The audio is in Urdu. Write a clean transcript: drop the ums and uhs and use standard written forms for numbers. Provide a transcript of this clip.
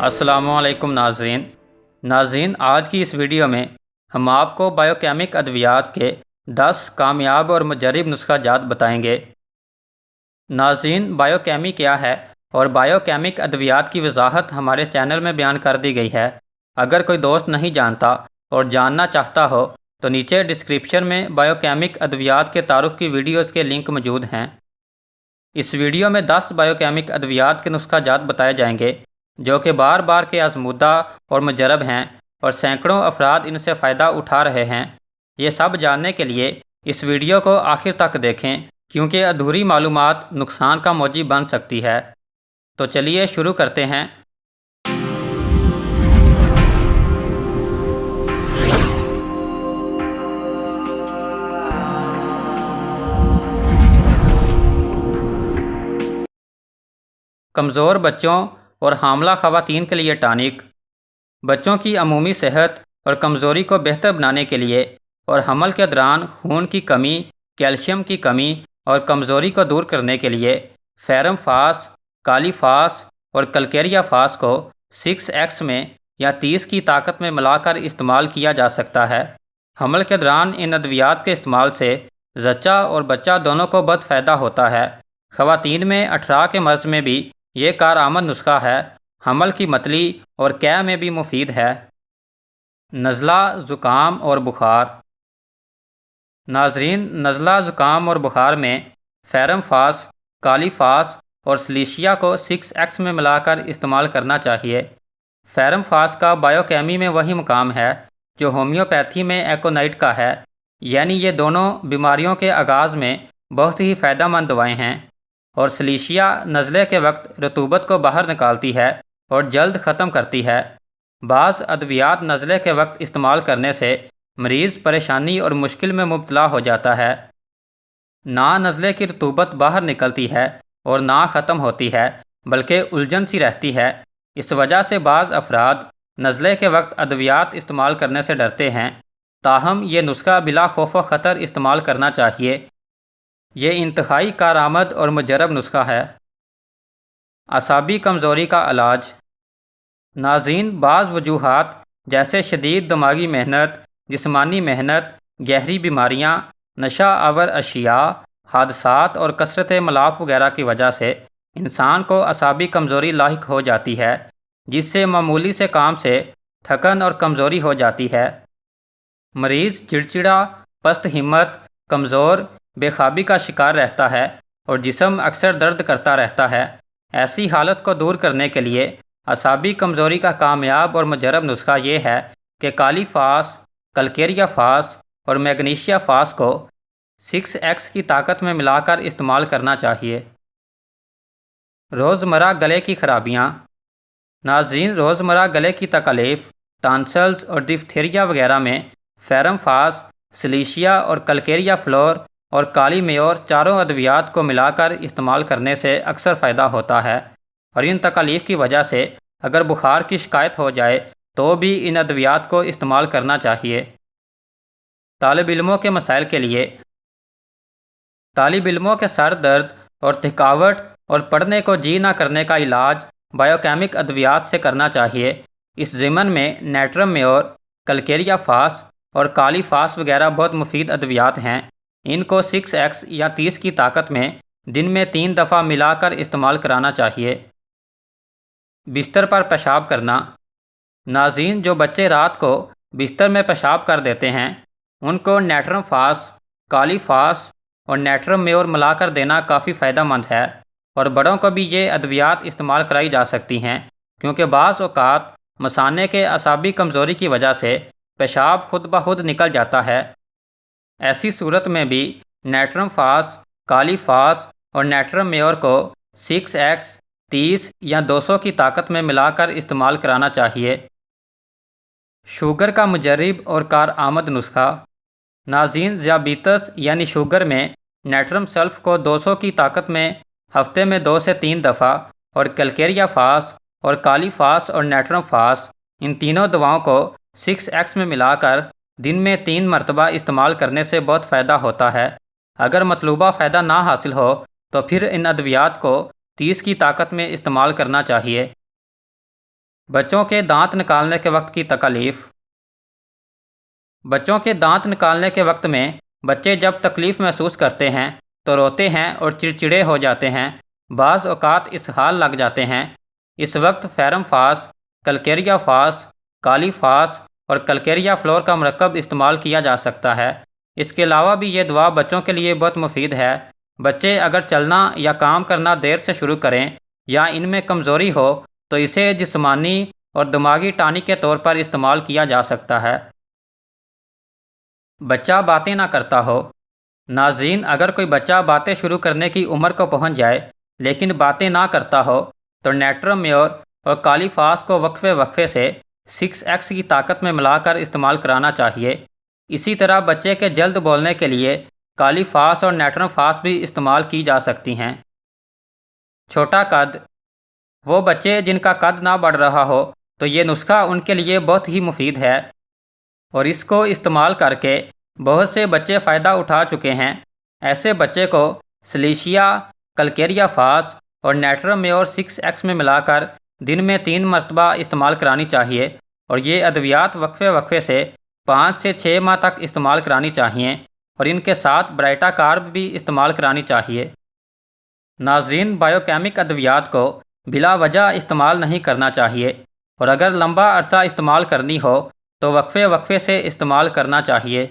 السلام علیکم ناظرین آج کی اس ویڈیو میں ہم آپ کو بائیوکیمک ادویات کے 10 کامیاب اور مجرب نسخہ جات بتائیں گے۔ ناظرین، بائیوکیمی کیا ہے اور بائیوکیمک ادویات کی وضاحت ہمارے چینل میں بیان کر دی گئی ہے۔ اگر کوئی دوست نہیں جانتا اور جاننا چاہتا ہو تو نیچے ڈسکرپشن میں بائیوکیمک ادویات کے تعارف کی ویڈیوز کے لنک موجود ہیں۔ اس ویڈیو میں 10 بائیوکیمک ادویات کے نسخہ جات بتائے جائیں گے جو کہ بار بار کے آزمودہ اور مجرب ہیں اور سینکڑوں افراد ان سے فائدہ اٹھا رہے ہیں۔ یہ سب جاننے کے لیے اس ویڈیو کو آخر تک دیکھیں کیونکہ ادھوری معلومات نقصان کا موجب بن سکتی ہے۔ تو چلیے شروع کرتے ہیں۔ کمزور بچوں اور حاملہ خواتین کے لیے ٹانک۔ بچوں کی عمومی صحت اور کمزوری کو بہتر بنانے کے لیے اور حمل کے دوران خون کی کمی، کیلشیم کی کمی اور کمزوری کو دور کرنے کے لیے فیرم فاس، کالی فاس اور کلکیریا فاس کو 6x میں یا 30 کی طاقت میں ملا کر استعمال کیا جا سکتا ہے۔ حمل کے دوران ان ادویات کے استعمال سے زچہ اور بچہ دونوں کو بہت فائدہ ہوتا ہے۔ خواتین میں 18 کے مرض میں بھی یہ کارآمد نسخہ ہے۔ حمل کی متلی اور قے میں بھی مفید ہے۔ نزلہ، زکام اور بخار۔ ناظرین، نزلہ، زکام اور بخار میں فیرم فاس، کالی فاس اور سلیشیا کو 6x میں ملا کر استعمال کرنا چاہیے۔ فیرم فاس کا بائیوکیمی میں وہی مقام ہے جو ہومیوپیتھی میں ایکونائٹ کا ہے، یعنی یہ دونوں بیماریوں کے آغاز میں بہت ہی فائدہ مند دوائیں ہیں، اور سلیشیا نزلے کے وقت رطوبت کو باہر نکالتی ہے اور جلد ختم کرتی ہے۔ بعض ادویات نزلے کے وقت استعمال کرنے سے مریض پریشانی اور مشکل میں مبتلا ہو جاتا ہے۔ نہ نزلے کی رطوبت باہر نکلتی ہے اور نہ ختم ہوتی ہے، بلکہ الجھن سی رہتی ہے۔ اس وجہ سے بعض افراد نزلے کے وقت ادویات استعمال کرنے سے ڈرتے ہیں، تاہم یہ نسخہ بلا خوف و خطر استعمال کرنا چاہیے۔ یہ انتہائی کارآمد اور مجرب نسخہ ہے۔ اعصابی کمزوری کا علاج۔ ناظرین، بعض وجوہات جیسے شدید دماغی محنت، جسمانی محنت، گہری بیماریاں، نشہ آور اشیاء، حادثات اور کثرت ملاپ وغیرہ کی وجہ سے انسان کو اعصابی کمزوری لاحق ہو جاتی ہے، جس سے معمولی سے کام سے تھکن اور کمزوری ہو جاتی ہے۔ مریض چڑچڑا، پست ہمت، کمزور، بے خوابی کا شکار رہتا ہے اور جسم اکثر درد کرتا رہتا ہے۔ ایسی حالت کو دور کرنے کے لیے اعصابی کمزوری کا کامیاب اور مجرب نسخہ یہ ہے کہ کالی فاس، کلکیریا فاس اور میگنیشیا فاس کو 6x کی طاقت میں ملا کر استعمال کرنا چاہیے۔ روزمرہ گلے کی خرابیاں۔ ناظرین، روزمرہ گلے کی تکالیف، ٹانسلز اور ڈفتیریا وغیرہ میں فیرم فاس، سلیشیا اور کلکیریا فلور اور کالی میور چاروں ادویات کو ملا کر استعمال کرنے سے اکثر فائدہ ہوتا ہے، اور ان تکالیف کی وجہ سے اگر بخار کی شکایت ہو جائے تو بھی ان ادویات کو استعمال کرنا چاہیے۔ طالب علموں کے مسائل کے لیے۔ طالب علموں کے سر درد اور تھکاوٹ اور پڑھنے کو جی نہ کرنے کا علاج بائیوکیمک ادویات سے کرنا چاہیے۔ اس ضمن میں نیٹرم میور، کلکیریا فاس اور کالی فاس وغیرہ بہت مفید ادویات ہیں۔ ان کو 6x یا 30 کی طاقت میں دن میں 3 دفعہ ملا کر استعمال کرانا چاہیے۔ بستر پر پیشاب کرنا۔ ناظرین، جو بچے رات کو بستر میں پیشاب کر دیتے ہیں ان کو نیٹرم فاس، کالی فاس اور نیٹرم میور ملا کر دینا کافی فائدہ مند ہے، اور بڑوں کو بھی یہ ادویات استعمال کرائی جا سکتی ہیں کیونکہ بعض اوقات مثانے کے اعصابی کمزوری کی وجہ سے پیشاب خود بخود نکل جاتا ہے۔ ایسی صورت میں بھی نیٹرم فاس، کالی فاس اور نیٹرم میور کو 6x، 30 یا 200 کی طاقت میں ملا کر استعمال کرانا چاہیے۔ شوگر کا مجرب اور کارآمد نسخہ۔ ناظرین، ذیابیطس یعنی شوگر میں نیٹرم سلف کو 200 کی طاقت میں ہفتے میں 2 سے 3 دفعہ اور کلکیریا فاس اور کالی فاس اور نیٹرم فاس ان تینوں دواؤں کو 6x میں ملا کر دن میں 3 مرتبہ استعمال کرنے سے بہت فائدہ ہوتا ہے۔ اگر مطلوبہ فائدہ نہ حاصل ہو تو پھر ان ادویات کو 30 کی طاقت میں استعمال کرنا چاہیے۔ بچوں کے دانت نکالنے کے وقت کی تکالیف۔ بچوں کے دانت نکالنے کے وقت میں بچے جب تکلیف محسوس کرتے ہیں تو روتے ہیں اور چڑچڑے ہو جاتے ہیں، بعض اوقات اسہال لگ جاتے ہیں۔ اس وقت فیرم فاس، کلکیریا فاس، کالی فاس اور کلکیریا فلور کا مرکب استعمال کیا جا سکتا ہے۔ اس کے علاوہ بھی یہ دوا بچوں کے لیے بہت مفید ہے۔ بچے اگر چلنا یا کام کرنا دیر سے شروع کریں یا ان میں کمزوری ہو تو اسے جسمانی اور دماغی ٹانک کے طور پر استعمال کیا جا سکتا ہے۔ بچہ باتیں نہ کرتا ہو۔ ناظرین، اگر کوئی بچہ باتیں شروع کرنے کی عمر کو پہنچ جائے لیکن باتیں نہ کرتا ہو تو نیٹرم میور اور کالی فاس کو وقفے وقفے سے 6x کی طاقت میں ملا کر استعمال کرانا چاہیے۔ اسی طرح بچے کے جلد بولنے کے لیے کالی فاس اور نیٹرم فاس بھی استعمال کی جا سکتی ہیں۔ چھوٹا قد۔ وہ بچے جن کا قد نہ بڑھ رہا ہو تو یہ نسخہ ان کے لیے بہت ہی مفید ہے اور اس کو استعمال کر کے بہت سے بچے فائدہ اٹھا چکے ہیں۔ ایسے بچے کو سلیشیا، کلکیریا فاس اور نیٹرم میور 6x میں ملا کر دن میں 3 مرتبہ استعمال کرانی چاہیے اور یہ ادویات وقفے وقفے سے 5 سے 6 ماہ تک استعمال کرانی چاہیے اور ان کے ساتھ برائٹا کارب بھی استعمال کرانی چاہیے۔ ناظرین، بائیوکیمک ادویات کو بلا وجہ استعمال نہیں کرنا چاہیے اور اگر لمبا عرصہ استعمال کرنی ہو تو وقفے وقفے سے استعمال کرنا چاہیے۔